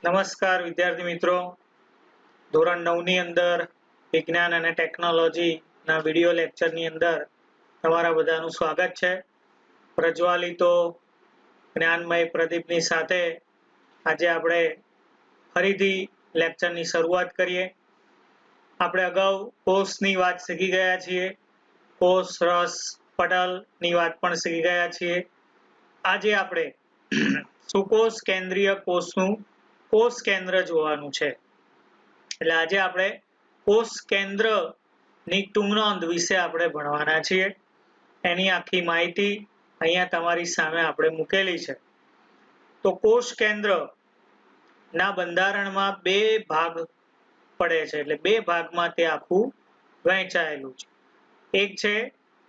નમસ્કાર વિદ્યાર્થી મિત્રો, ધોરણ 9 ની અંદર વિજ્ઞાન અને ટેકનોલોજી ના વિડિયો લેક્ચર ની અંદર તમારા બધાનું સ્વાગત છે। પ્રજ્વાલિતો જ્ઞાનમય પ્રદીપની સાથે આજે આપણે ફરીથી લેક્ચરની શરૂઆત કરીએ। આપણે અગાઉ કોષની વાત શીખી ગયા છીએ, કોષ, રસ, પટલ ની વાત પણ શીખી ગયા છીએ। આજે આપણે સુકોષ કેન્દ્રીય કોષનું કોષ કેન્દ્ર જોવાનું છે। એટલે આજે આપણે કોષ કેન્દ્રની ટૂંકનોંધ વિશે આપણે ભણવાના છીએ। એની આખી માહિતી અહીંયા તમારી સામે આપણે મૂકેલી છે। તો કોષ કેન્દ્ર ના બંધારણમાં બે ભાગ પડે છે, એટલે બે ભાગમાં તે આખું વહેંચાયેલું છે। એક છે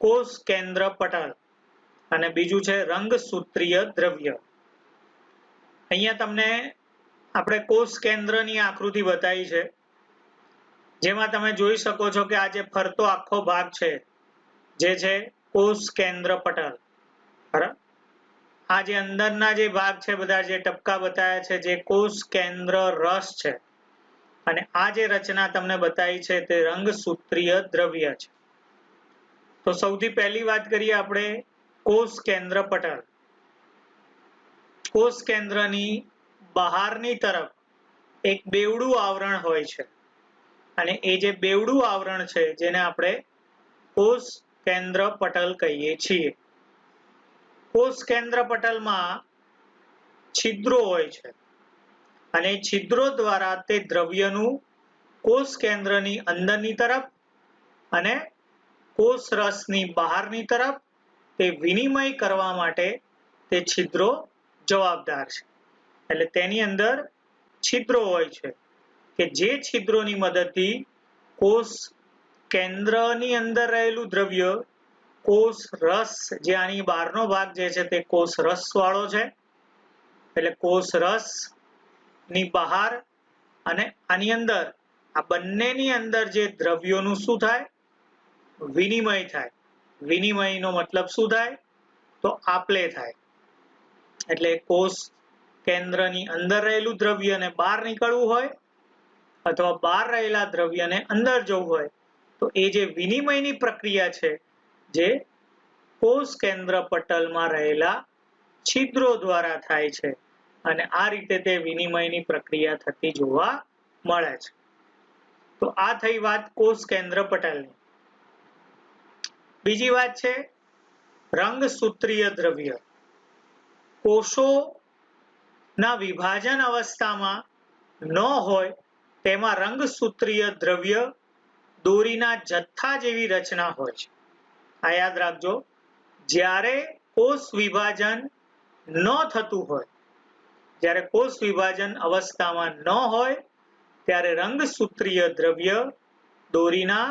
કોષ કેન્દ્ર પટલ અને બીજું છે રંગસૂત્રીય દ્રવ્ય। અહીંયા તમને આપણે કોષ કેન્દ્રની આકૃતિ બતાવી છે, જેમાં તમે જોઈ શકો છો કે આ જે ફરતો આખો ભાગ છે જે છે કોષ કેન્દ્ર પટલ। બરાબર, આ જે અંદરના જે ભાગ છે, બધા જે ટપકા બતાવ્યા છે, જે કોષ કેન્દ્ર રસ છે, અને આ જે રચના તમને બતાવી છે તે રંગસૂત્રીય દ્રવ્ય છે। તો સૌથી પહેલી વાત કરીએ આપણે કોષ કેન્દ્ર પટલ। કોષ કેન્દ્રની બહારની તરફ એક બેવડું આવરણ હોય છે, અને એ જે બેવડું આવરણ છે જેને આપણે કોષ કેન્દ્ર પટલ કહીએ છીએ। કોષ કેન્દ્ર પટલમાં છિદ્રો હોય છે, અને છિદ્રો દ્વારા તે દ્રવ્યનું કોષ કેન્દ્રની અંદરની તરફ અને કોષ રસની બહારની તરફ તે વિનિમય કરવા માટે તે છિદ્રો જવાબદાર છે। એટલે તેની અંદર છિદ્રો હોય છે કે જે છિદ્રોની મદદથી કોષ કેન્દ્રની અંદર રહેલું દ્રવ્ય કોષ રસ, જે આની બહારનો ભાગ જે છે તે કોષ રસ વાળો છે, એટલે કોષ રસ ની બહાર અને આની અંદર, આ બંનેની અંદર જે દ્રવ્યોનું શું થાય, વિનિમય થાય। વિનિમયનો મતલબ શું થાય, તો આપલે થાય। એટલે કોષ કેન્દ્રની અંદર રહેલું દ્રવ્યને બહાર નીકળવું હોય અથવા બહાર રહેલા દ્રવ્યને અંદર જવું હોય તો એ જે વિનિમયની પ્રક્રિયા છે જે કોષ કેન્દ્ર પટલમાં રહેલા છિદ્રો દ્વારા થાય છે, અને આ રીતે તે વિનિમયની પ્રક્રિયા થતી જોવા મળે છે। તો આ થઈ વાત કોષ કેન્દ્ર પટલની। બીજી વાત છે રંગસૂત્રીય દ્રવ્ય। કોષોના વિભાજન અવસ્થામાં ન હોય તેમાં રંગસૂત્રીય દ્રવ્ય દોરીના જથ્થા જેવી રચના હોય છે। આ યાદ રાખજો, જ્યારે કોષ વિભાજન ન થતું હોય, જ્યારે કોષ વિભાજન અવસ્થામાં ન હોય ત્યારે રંગસૂત્રીય દ્રવ્ય દોરીના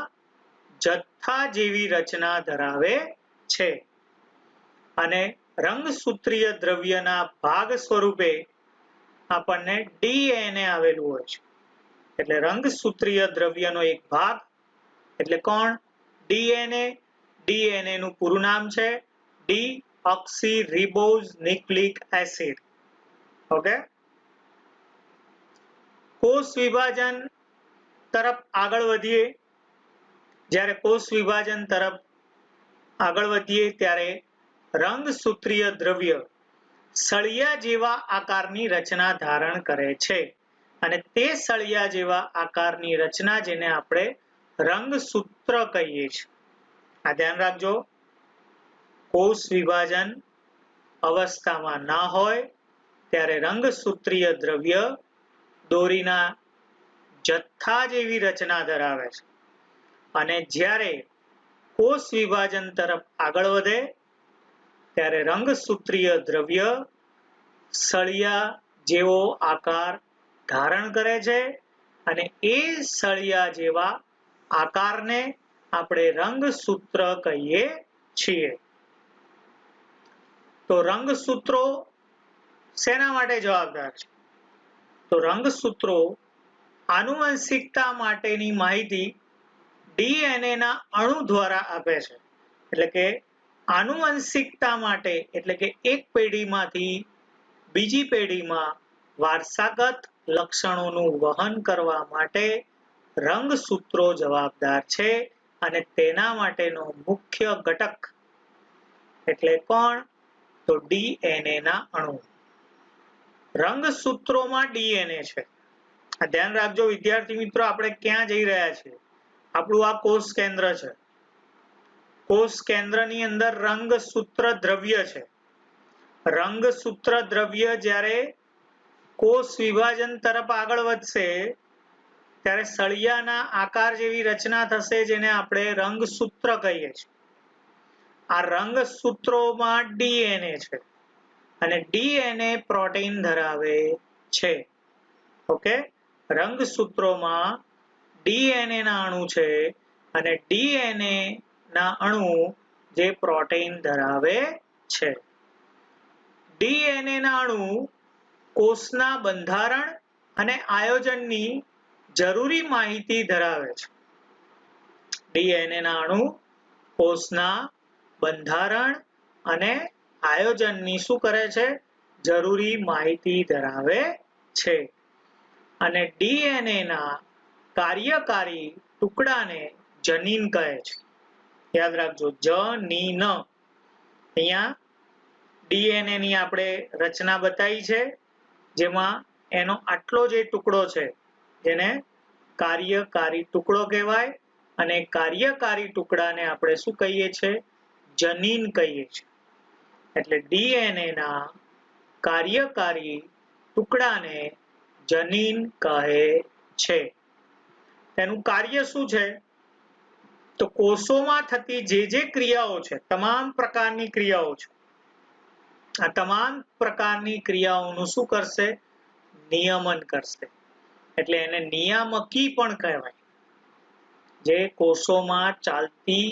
જથ્થા જેવી રચના ધરાવે છે, અને રંગસૂત્રીય દ્રવ્યના ભાગ સ્વરૂપે આપણને DNA આવેલું હોય છે। એટલે રંગસૂત્રીય દ્રવ્યનો એક ભાગ એટલે કોણ, DNA। DNA નું પૂરું નામ છે ડીઓક્સીરીબોઝ-ન્યુક્લિક એસિડ। ઓકે, કોષ વિભાજન તરફ આગળ વધીએ, જ્યારે કોષ વિભાજન તરફ આગળ વધીએ ત્યારે રંગસૂત્રીય દ્રવ્ય સળિયા જેવા આકારની રચના ધારણ કરે છે, અને તે સળિયા જેવા આકારની રચના જેને આપણે રંગસૂત્ર કહીએ છીએ। આ ધ્યાન રાખજો, કોષ વિભાજન અવસ્થામાં ના હોય ત્યારે રંગસૂત્રીય દ્રવ્ય દોરીના જથ્થા જેવી રચના ધરાવે છે, અને જ્યારે કોષ વિભાજન તરફ આગળ વધે ત્યારે રંગસૂત્રીય દ્રવ્ય સળિયા જેવો આકાર ધારણ કરે છે, અને એ સળિયા જેવા આકારને આપણે રંગસૂત્ર કહીએ છીએ। તો રંગસૂત્રો શેના માટે જવાબદાર છે, તો રંગસૂત્રો આનુવંશિકતા માટેની માહિતી DNA ના અણુ દ્વારા આપે છે। એટલે કે આનુવંશિકતા માટે, એટલે કે એક પેઢીમાંથી બીજી પેઢીમાં વારસાગત લક્ષણોનું વહન કરવા માટે રંગસૂત્રો જવાબદાર છે અને તેના માટેનો મુખ્ય ઘટક એટલે કોણ? તો DNA ના અણુ. રંગસૂત્રોમાં DNA છે. આ ધ્યાન રાખજો વિદ્યાર્થી મિત્રો, આપણે ક્યાં જઈ રહ્યા છીએ? આપણું આ કોષ કેન્દ્ર છે. કોષ કેન્દ્રની અંદર રંગસૂત્ર દ્રવ્ય છે. રંગસૂત્ર દ્રવ્ય જ્યારે કોષ વિભાજન તરફ આગળ વધશે ત્યારે સળિયાના આકાર જેવી રચના થશે, જેને આપણે રંગસૂત્ર કહીએ છીએ. આ રંગસૂત્રોમાં DNA છે અને DNA પ્રોટીન ધરાવે છે. ઓકે, રંગસૂત્રોમાં DNA ના અણુ છે અને DNA ના અણુ જે પ્રોટીન ધરાવે છે. DNA ના અણુ કોષના બંધારણ અને આયોજનની જરૂરી માહિતી ધરાવે છે. DNA ના અણુ કોષના બંધારણ અને આયોજનની શું કરે છે? જરૂરી માહિતી ધરાવે છે. અને DNA ના કાર્યકારી ટુકડાને જનીન કહે છે. યાદ રાખજો, જનીન. અહીંયા DNA ની આપણે રચના બતાવી છે, જેમાં એનો આટલો જે ટુકડો છે જેને કાર્યકારી ટુકડો કહેવાય અને કાર્યકારી ટુકડાને આપણે શું કહીએ છીએ? જનીન કહીએ છીએ. એટલે DNA ના કાર્યકારી ટુકડાને જનીન કહે છે. તેનું કાર્ય શું છે? તો કોષોમાં થતી જે ક્રિયાઓ છે, તમામ પ્રકારની ક્રિયાઓ છે, આ તમામ પ્રકારની ક્રિયાઓનું શું કરશે? નિયમન કરશે. એટલે એને નિયામકી પણ કહેવાય. જે કોષોમાં ચાલતી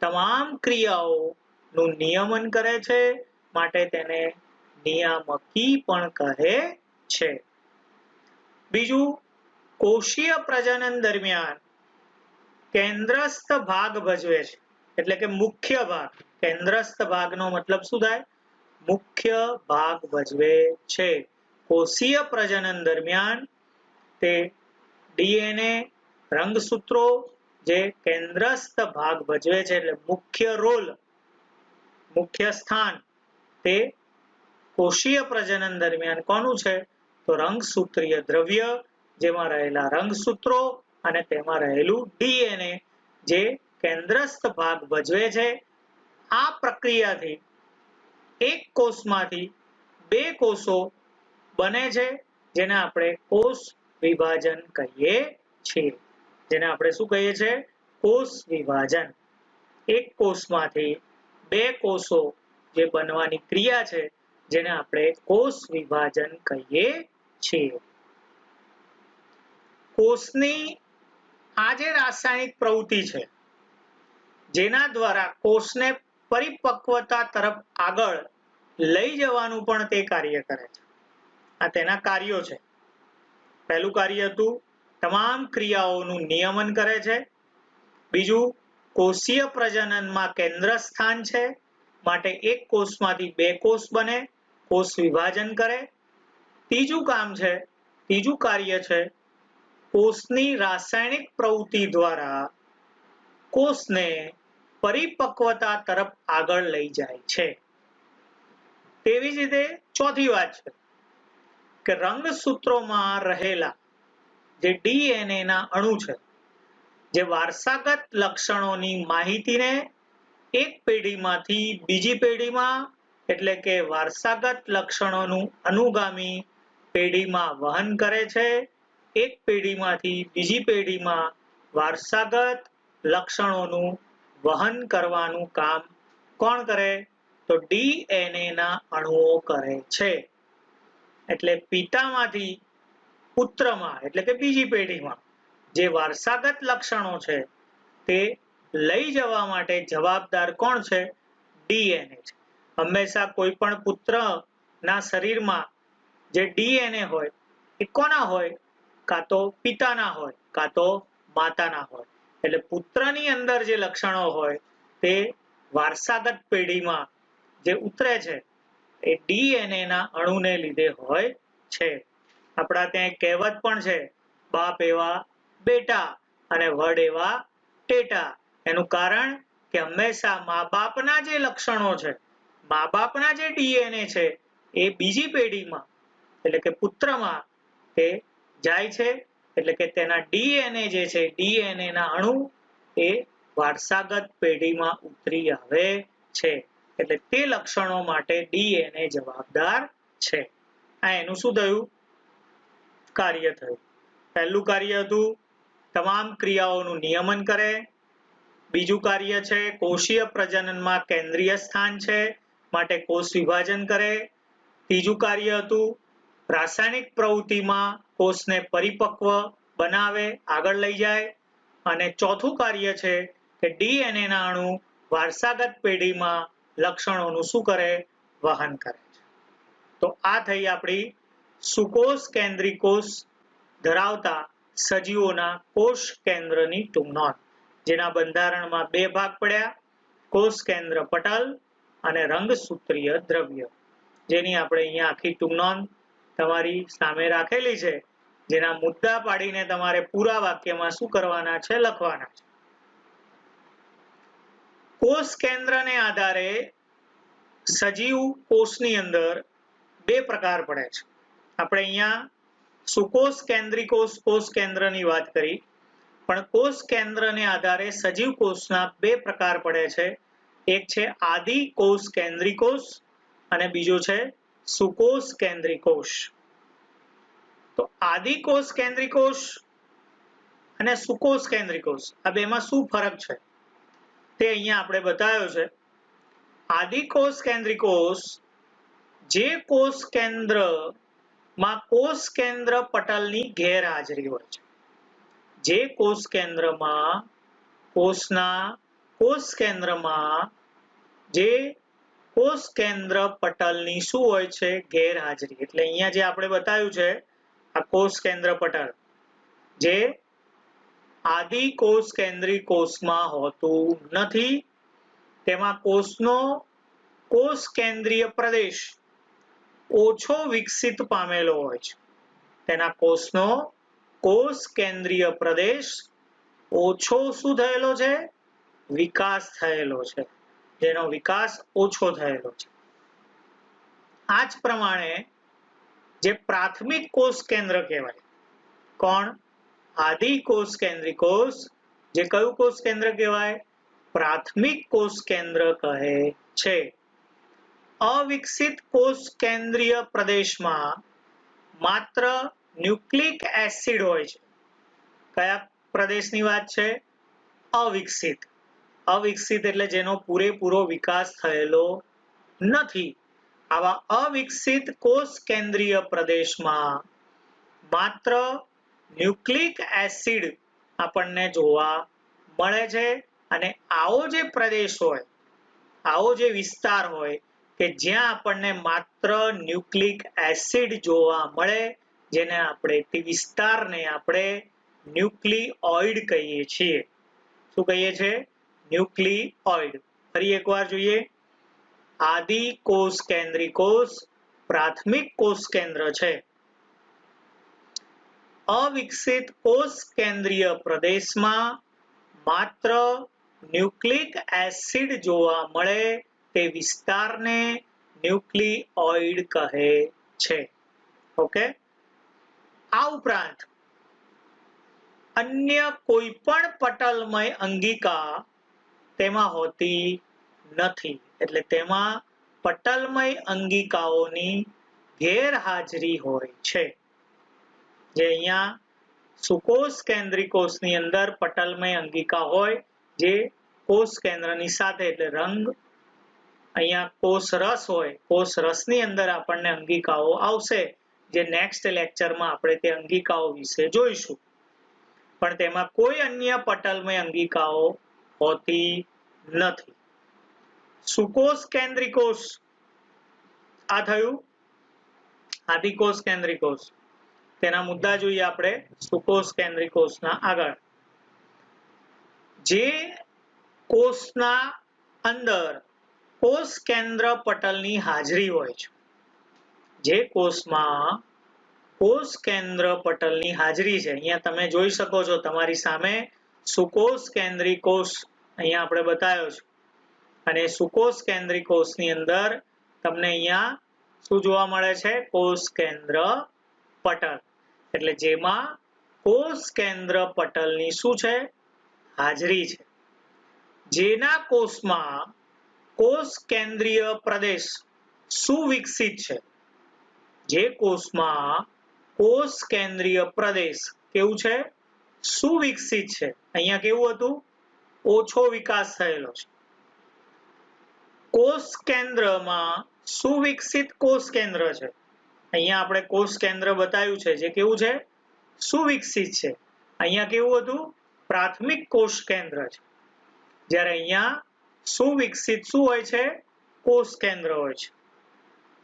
તમામ ક્રિયાઓનું નિયમન કરે છે, માટે તેને નિયામકી પણ કહે છે. બીજું, કોષીય પ્રજનન દરમિયાન કેન્દ્રસ્થ ભાગ ભજવે છે. એટલે કે મુખ્ય ભાગ. કેન્દ્રસ્થ ભાગનો મતલબ શું થાય? મુખ્ય ભાગ ભજવે છે. કોષીય પ્રજનન દરમિયાન તે DNA રંગસૂત્રો જે કેન્દ્રસ્થ ભાગ ભજવે છે, એટલે મુખ્ય રોલ, મુખ્ય સ્થાન તે કોષીય પ્રજનન દરમિયાન કોનું છે? તો રંગસૂત્રીય દ્રવ્ય, જેમાં રહેલા રંગસૂત્રો અને તેમાં રહેલું DNA જે કેન્દ્રસ્થ ભાગ ભજવે છે. આ પ્રક્રિયાથી એક કોષમાંથી બે કોષો બને છે, જેને આપણે કોષ વિભાજન કહીએ છીએ. જેને આપણે શું કહીએ છીએ? કોષ વિભાજન. એક કોષમાંથી બે કોષો જે બનવાની ક્રિયા છે, જેને આપણે કોષ વિભાજન કહીએ છીએ. કોષની આ જે રાસાયણિક પ્રવૃત્તિ છે, જેના દ્વારા કોષને પરિપક્વતા તરફ આગળ લઈ જવાનું પણ તે કાર્ય કરે છે. આ તેના કાર્યો છે. પહેલું કાર્ય હતું તમામ ક્રિયાઓનું નિયમન કરે છે. બીજું, કોષીય પ્રજનનમાં કેન્દ્ર સ્થાન છે, માટે એક કોષમાંથી બે કોષ બને, કોષ વિભાજન કરે. ત્રીજું કાર્ય છે કોષની રાસાયણિક પ્રવૃત્તિ દ્વારા કોષને પરિપક્વતા તરફ આગળ લઈ જાય છે. તેવી જ રીતે ચોથી વાત છે કે રંગસૂત્રોમાં રહેલા જે DNA ના અણુ છે, જે વારસાગત લક્ષણોની માહિતીને એક પેઢીમાંથી બીજી પેઢીમાં, એટલે કે વારસાગત લક્ષણોનું અનુગામી પેઢીમાં વહન કરે છે. એક પેઢીમાંથી બીજી પેઢીમાં વારસાગત લક્ષણોનું વહન કરવાનું કામ કોણ કરે? તો DNA ના અણુઓ કરે છે. એટલે પિતામાંથી પુત્રમાં, એટલે કે બીજી પેઢીમાં જે વારસાગત લક્ષણો છે તે લઈ જવા માટે જવાબદાર કોણ છે? DNA છે. હંમેશા કોઈ પણ પુત્રના શરીરમાં જે DNA હોય એ કોના હોય? કાં તો પિતાના હોય, કાં તો માતાના હોય. એટલે પુત્રની અંદર જે લક્ષણો હોય તે વારસાગત પેઢીમાં જે ઉતરે છે એ DNA ના અણુને લીધે હોય છે. આપણા ત્યાં એક કહેવત પણ છે, બાપ એવા બેટા અને વડ એવા ટેટા. એનું કારણ કે હંમેશા મા બાપના જે લક્ષણો છે, મા બાપના જે DNA છે એ બીજી પેઢીમાં એટલે કે પુત્રમાં તે જાય છે, એટલે કે તેના DNA જે છે, DNA ના અણુ એ વારસાગત પેઢીમાં ઉતરી આવે છે. એટલે તે લક્ષણો માટે DNA જવાબદાર છે. આ એનું શું થયું? કાર્ય થયું. પહેલું કાર્ય હતું તમામ ક્રિયાઓનું નિયમન કરે. બીજું કાર્ય છે કોષીય પ્રજનનમાં કેન્દ્રીય સ્થાન છે માટે કોષ વિભાજન કરે. ત્રીજું કાર્ય હતું રાસાયણિક પ્રવૃત્તિમાં કોષને પરિપક્વ બનાવે, આગળ લઈ જાય. અને ચોથું કાર્ય છે કે DNA ના અણુ વારસાગત પેઢીમાં લક્ષણોનું શું કરે? વહન કરે છે. તો આ થઈ આપણી સુકોષ કેન્દ્રી કોષ ધરાવતા સજીવોના કોષ કેન્દ્રની ટૂંક નોંધ, જેના બંધારણમાં બે ભાગ પડ્યા, કોષ કેન્દ્ર પટલ અને રંગસૂત્રીય દ્રવ્ય, જેની આપણે અહીંયા આખી ટૂંક નોંધ તમારી સામે રાખેલી છે, જેના મુદ્દા પાડીને તમારે પૂરા વાક્યમાં શું કરવાના છે? લખવાના છે. કોષ કેન્દ્રને આધારે સજીવ કોષની અંદર બે પ્રકાર પડે છે. આપણે અહીંયા સુકોષ કેન્દ્રી કોષ કેન્દ્રની વાત કરી, પણ કોષ કેન્દ્રને આધારે સજીવ કોષના બે પ્રકાર પડે છે. એક છે આદિ કોષ કેન્દ્રી કોષ અને બીજો છે સુકોષ કેન્દ્રી કોષ. તો આદિ કોષ કેન્દ્રી કોષ અને સુકોષ કેન્દ્રી કોષ આ બેમાં શું ફરક છે તે અહીંયા આપણે બતાવ્યો છે. આદિ કોષ કેન્દ્રી કોષ જે કોષ કેન્દ્રમાં કોષ કેન્દ્ર પટલની ગેરહાજરી હોય છે. જે કોષ કેન્દ્રમાં કોષ કેન્દ્રમાં જે કોષ કેન્દ્ર પટલની શું હોય છે? ગેરહાજરી. એટલે અહીંયા જે આપણે બતાવ્યું છે આ કોષ કેન્દ્ર પટલ જે આદિ કોષ કેન્દ્રી કોષમાં હોતું નથી. તેમાં કોષનો કોષ કેન્દ્રીય પ્રદેશ ઓછો વિકસિત પામેલો હોય છે. તેના કોષનો કોષ કેન્દ્રીય પ્રદેશ ઓછો શું થયેલો છે? વિકાસ થયેલો છે, જેનો વિકાસ ઓછો થયેલો છે. આ જ પ્રમાણે જે પ્રાથમિક કોષ કેન્દ્ર કહેવાય, કોણ? આદિ કોષ કેન્દ્રી કોષ, જે કયું કોષ કેન્દ્ર કહેવાય? પ્રાથમિક કોષ કેન્દ્ર કહે છે. અવિકસિત કોષ કેન્દ્રીય પ્રદેશમાં માત્ર ન્યુક્લિક એસિડ હોય છે. કયા પ્રદેશની વાત છે? અવિકસિત. અવિકસિત એટલે જેનો પૂરેપૂરો વિકાસ થયેલો નથી. આવા અવિકસિત કોષ કેન્દ્રીય પ્રદેશમાં માત્ર ન્યુક્લિક એસિડ આપણને જોવા મળે છે. અને આવો જે પ્રદેશ હોય, આવો જે વિસ્તાર હોય કે જ્યાં આપણને માત્ર ન્યુક્લિક એસિડ જોવા મળે, જેને આપણે તે વિસ્તારને આપણે ન્યુક્લિઓઇડ કહીએ છીએ. શું કહીએ છીએ? ન્યુક્લિઓઇડ. ફરી એકવાર જોઈએ. આદિ કોષ કેન્દ્રી કોષ પ્રાથમિક કોષ કેન્દ્ર છે. અવિકસિત કોષ કેન્દ્રીય પ્રદેશમાં માત્ર ન્યુક્લિક એસિડ જોવા મળે તે વિસ્તારને ન્યુક્લિઓઇડ કહે છે. ઓકે. આ ઉપરાંત અન્ય કોઈ પણ પટલમય અંગિકા તેમાં હોતી નથી. એટલે તેમાં પટલમય અંગિકાઓની ગેરહાજરી હોય છે. જે અહીંયા સુકોષ કેન્દ્રી કોષની અંદર પટલમય અંગિકા હોય, જે કોષ કેન્દ્રની સાથે એટલે રંગ, અહીંયા કોષ રસ હોય, કોષ રસની અંદર આપણને અંગિકાઓ આવશે, જે નેક્સ્ટ લેક્ચરમાં આપણે તે અંગિકાઓ વિશે જોઈશું. પણ તેમાં કોઈ અન્ય પટલમય અંગિકાઓ હોતી નથી. સુકોષ કેન્દ્રી કોષ આ થયું આદિકોષ કેન્દ્રી કોષ. તેના મુદ્દા જોઈએ આપણે સુકોષ કેન્દ્રી કોષના આગળ. જે કોષના અંદર કોષ કેન્દ્ર પટલની હાજરી હોય છે, જે કોષમાં કોષ કેન્દ્ર પટલની હાજરી છે. અહીંયા તમે જોઈ શકો છો તમારી સામે સુકોષ કેન્દ્રી કોષ અહીંયા આપણે બતાવ્યો છે અને સુકોષ કેન્દ્રી કોષની અંદર તમને અહીંયા શું જોવા મળે છે? કોષ કેન્દ્ર પટલ, એટલે જેમાં કોષ કેન્દ્ર પટલની શું છે? હાજરી છે. જેના કોષમાં કોષ કેન્દ્રીય પ્રદેશ સુવિકસિત છે. જે કોષમાં કોષ કેન્દ્રીય પ્રદેશ કેવું છે? સુવિકસિત છે. અહીંયા કેવું હતું? ઓછો વિકાસ થયેલો છે. કોષ કેન્દ્રમાં સુવિકસિત કોષ કેન્દ્ર છે. અહીંયા આપણે કોષ કેન્દ્ર બતાવ્યું છે જે કેવું છે? સુવિકસિત છે. અહીંયા કેવું હતું? પ્રાથમિક કોષ કેન્દ્ર છે. જ્યારે અહીંયા સુવિકસિત શું હોય છે? કોષ કેન્દ્ર હોય છે.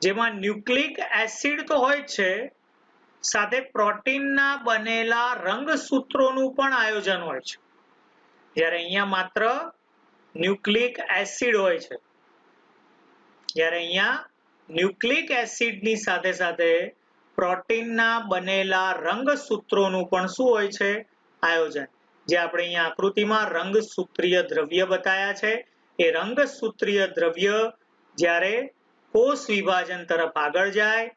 જેમાં ન્યુક્લિક એસિડ તો હોય છે, સાથે પ્રોટીનના બનેલા રંગસૂત્રોનું પણ આયોજન હોય છે. જ્યારે અહીંયા માત્ર ન્યુક્લિક એસિડ હોય છે. જ્યારે અહીંયા ન્યુક્લિક એસિડની સાથે સાથે પ્રોટીનના બનેલા રંગસૂત્રોનું પણ શું હોય છે? આયોજન. જે આપણે અહીંયા આકૃતિમાં રંગસૂત્રીય દ્રવ્ય બતાવ્યા છે, એ રંગસૂત્રીય દ્રવ્ય જ્યારે કોષ વિભાજન તરફ આગળ જાય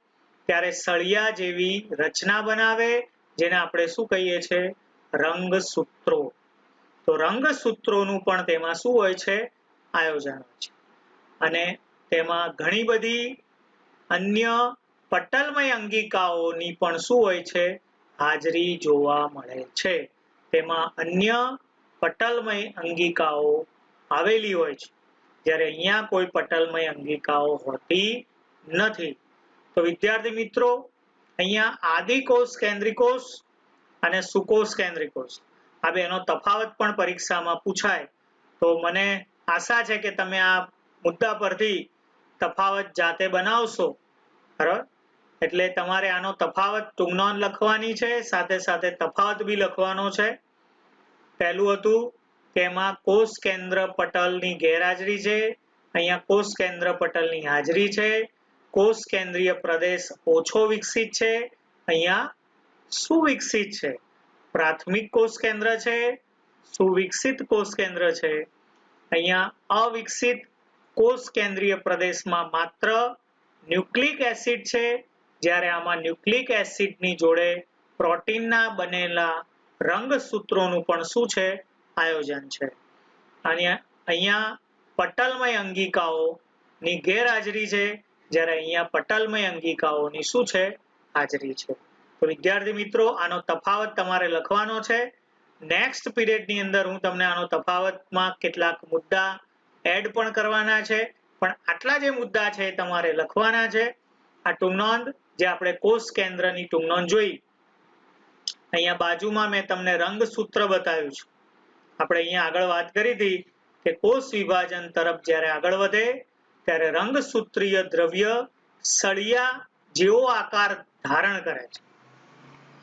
ત્યારે સળિયા જેવી રચના બનાવે, જેને આપણે શું કહીએ છીએ? રંગસૂત્રો. તો રંગસૂત્રોનું પણ તેમાં શું હોય છે? આયોજન હોય છે. અને તેમાં ઘણી બધી અન્ય પટલમય અંગિકાઓની પણ શું હોય છે? હાજરી જોવા મળે છે. તેમાં અન્ય પટલમય અંગિકાઓ આવેલી હોય છે, જ્યારે અહીંયા કોઈ પટલમય અંગિકાઓ હોતી નથી. તો વિદ્યાર્થી મિત્રો, અહીંયા આદિકોષ કેન્દ્રીકોષ અને સુકોષ કેન્દ્રીકોષ આ બેનો તફાવત પણ પરીક્ષામાં પૂછાય. તો મને આશા છે કે તમે આ મુદ્દા પરથી તફાવત જાતે બનાવશો. બરાબર? એટલે તમારે આનો તફાવત ટૂંક નોંધ લખવાની છે, સાથે સાથે તફાવત બી લખવાનો છે. પહેલું હતું કે એમાં કોષ કેન્દ્ર પટલની ગેરહાજરી છે, અહીંયા કોષ કેન્દ્ર પટલની હાજરી છે. કોષ કેન્દ્રીય પ્રદેશ ઓછો વિકસિત છે, અહીંયા સુવિકસિત છે. પ્રાથમિક કોષ કેન્દ્ર છે, સુવિકસિત કોષ કેન્દ્ર છે. અહીંયા અવિકસિત કોષ કેન્દ્રીય પ્રદેશમાં માત્ર ન્યુક્લિક એસિડ છે, જ્યારે આમાં ન્યુક્લિક એસિડની જોડે પ્રોટીનના બનેલા રંગસૂત્રોનું પણ શું છે? આયોજન છે. અને અહીંયા પટલમય અંગિકાઓની ગેરહાજરી છે, જ્યારે અહીંયા પટલમય અંગિકાઓની શું છે? હાજરી છે. તો વિદ્યાર્થી મિત્રો, આનો તફાવત તમારે લખવાનો છે. નેક્સ્ટ પીરિયડની અંદર હું તમને આનો તફાવતમાં કેટલાક મુદ્દા એડ પણ કરવાના છે, પણ આટલા જે મુદ્દા છે એ તમારે લખવાના છે. આ ટૂંક નોંધ જે આપણે કોષ કેન્દ્રની ટૂંક નોંધ જોઈ, અહીંયા બાજુમાં મેં તમને રંગસૂત્ર બતાવ્યું છે. આપણે અહીંયા આગળ વાત કરી હતી કે કોષ વિભાજન તરફ જ્યારે આગળ વધે ત્યારે રંગસૂત્રીય દ્રવ્ય સળિયા જેવો આકાર ધારણ કરે છે.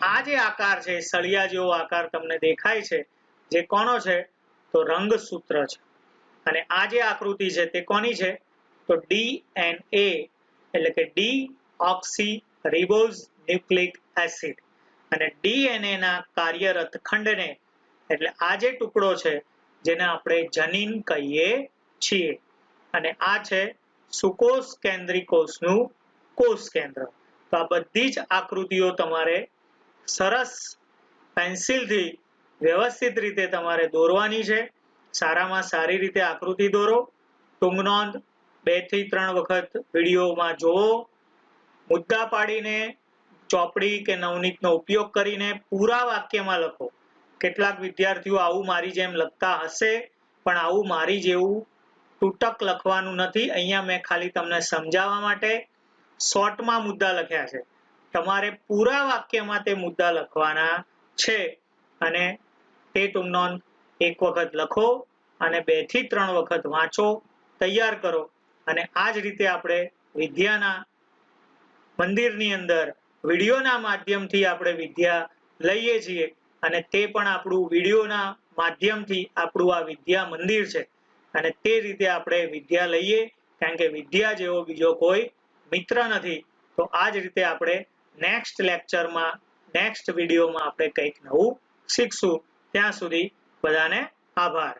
આ જે આકાર છે, સળિયા જેવો આકાર તમને દેખાય છે, જે કોનો છે? તો રંગસૂત્ર છે. અને આ જે આકૃતિ છે તે કોની છે? તો DNA એટલે કે ડીઓક્સી રિબોઝ ન્યુક્લિક એસિડ. અને DNA ના કાર્યરત ખંડને એટલે આ જે ટુકડો છે જેને આપણે જનીન કહીએ છીએ. અને આ છે સુકોષ કેન્દ્રીકોષનું કોષ કેન્દ્ર. તો આ બધી જ આકૃતિઓ તમારે સરસ પેન્સિલથી વ્યવસ્થિત રીતે તમારે દોરવાની છે. સારામાં સારી રીતે આકૃતિ દોરો. ટૂંક નોંધ 2 થી 3 વખત વિડીયોમાં જોવો. મુદ્દા પાડીને ચોપડી કે નવનીતનો ઉપયોગ કરીને પૂરા વાક્યમાં લખો. કેટલાક વિદ્યાર્થીઓ આવું મારી જેમ લખતા હશે, પણ આવું મારી જેવું તૂટક લખવાનું નથી. અહીંયા મેં ખાલી તમને સમજાવવા માટે શોર્ટમાં મુદ્દા લખ્યા છે. તમારે પૂરા વાક્યમાં તે મુદ્દા લખવાના છે. અને તે ટૂંક નોંધ એક વખત લખો અને 2 થી 3 વખત વાંચો, તૈયાર કરો. અને આ જ રીતે આપણે વિદ્યાના મંદિરની અંદર વિડીયોના માધ્યમથી આપણે વિદ્યા લઈએ છીએ, અને તે પણ આપણું વિડીયોના માધ્યમથી આપણું આ વિદ્યા મંદિર છે. અને તે રીતે આપણે વિદ્યા લઈએ, કારણ કે વિદ્યા જેવો બીજો કોઈ મિત્ર નથી. તો આ જ રીતે આપણે નેક્સ્ટ લેક્ચરમાં નેક્સ્ટ વિડીયોમાં આપણે કંઈક નવું શીખશું. ત્યાં સુધી બધાને આભાર.